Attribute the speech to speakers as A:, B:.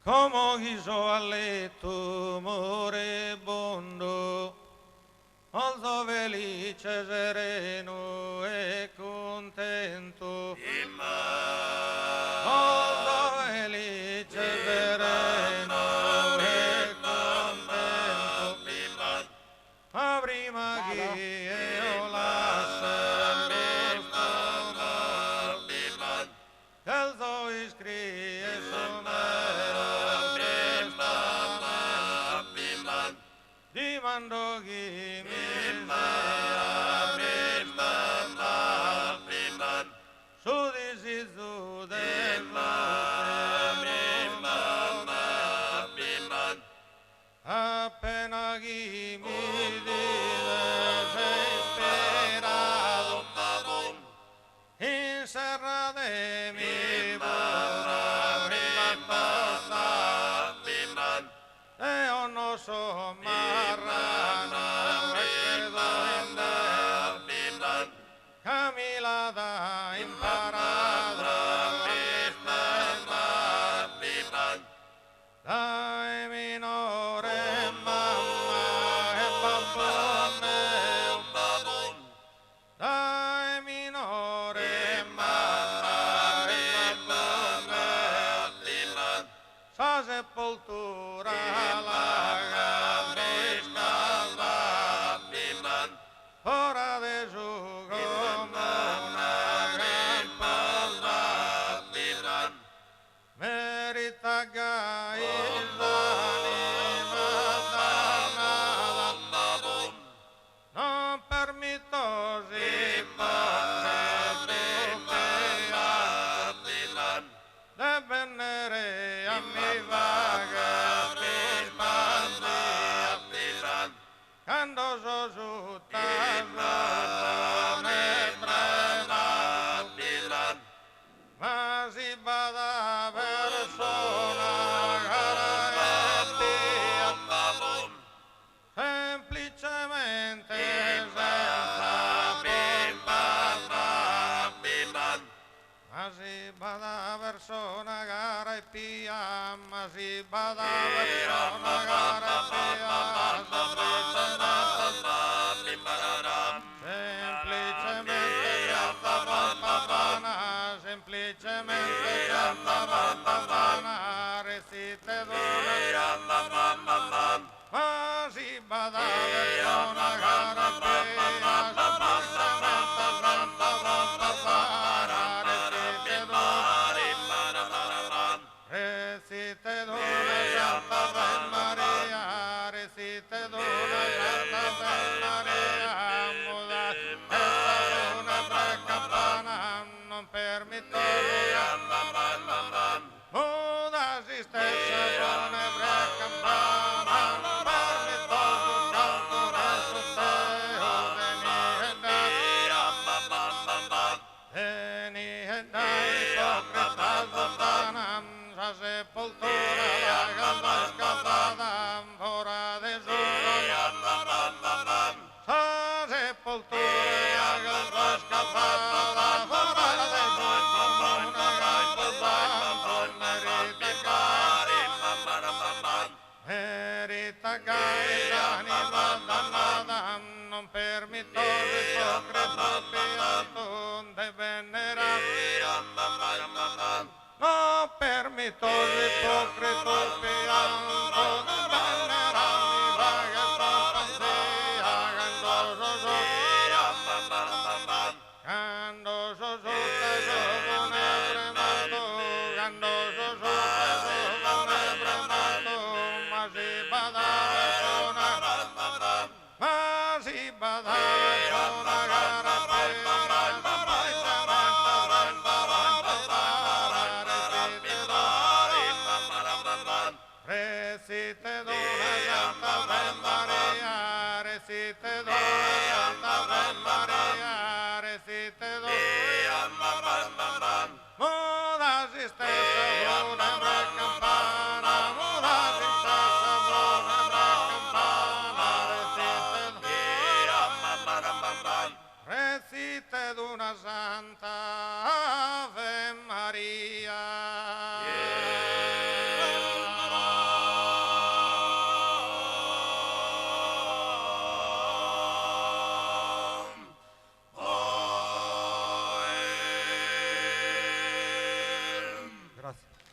A: Como guiso a letto moribondo, alzo felice, sereno e contento. Alzo felice, sereno e contento. Ma prima che io lascio alzo iscrive ti mando chi mi su di si su del appena chi mi dice sperato in serra de mi vorrà e io non so marrana credo in te Camila da imparata dai minore mamma e babbone dai minore mamma e babbone sa sepoltura ora de su comuna riposa merita l'anima dannata non permetto si possa de venere a mi vaga mi spazia quando so su ma si bada persona garantia semplicemente senza ma si bada persona gara e pia ma si bada persona gara e pia semplicemente papana resiste dona ma si bada persona gara pia resiste dona Santa Maria resiste dona Santa Maria muda essa dona pra campana non permetto muda si stessa dona pra campana non permetto tanto resto steo veni e dai ipocrita sottana sa sepoltura la gamba scappata ora de su sa sepoltura la gamba scappata ora de su merita cari l'anima dannata non permetto l'ipocrita pianto de venerare non permetto l'ipocrita pianto de venerare vaga fantasia quando so te sono premato quando so te sono premato ma si bada una gara gracias.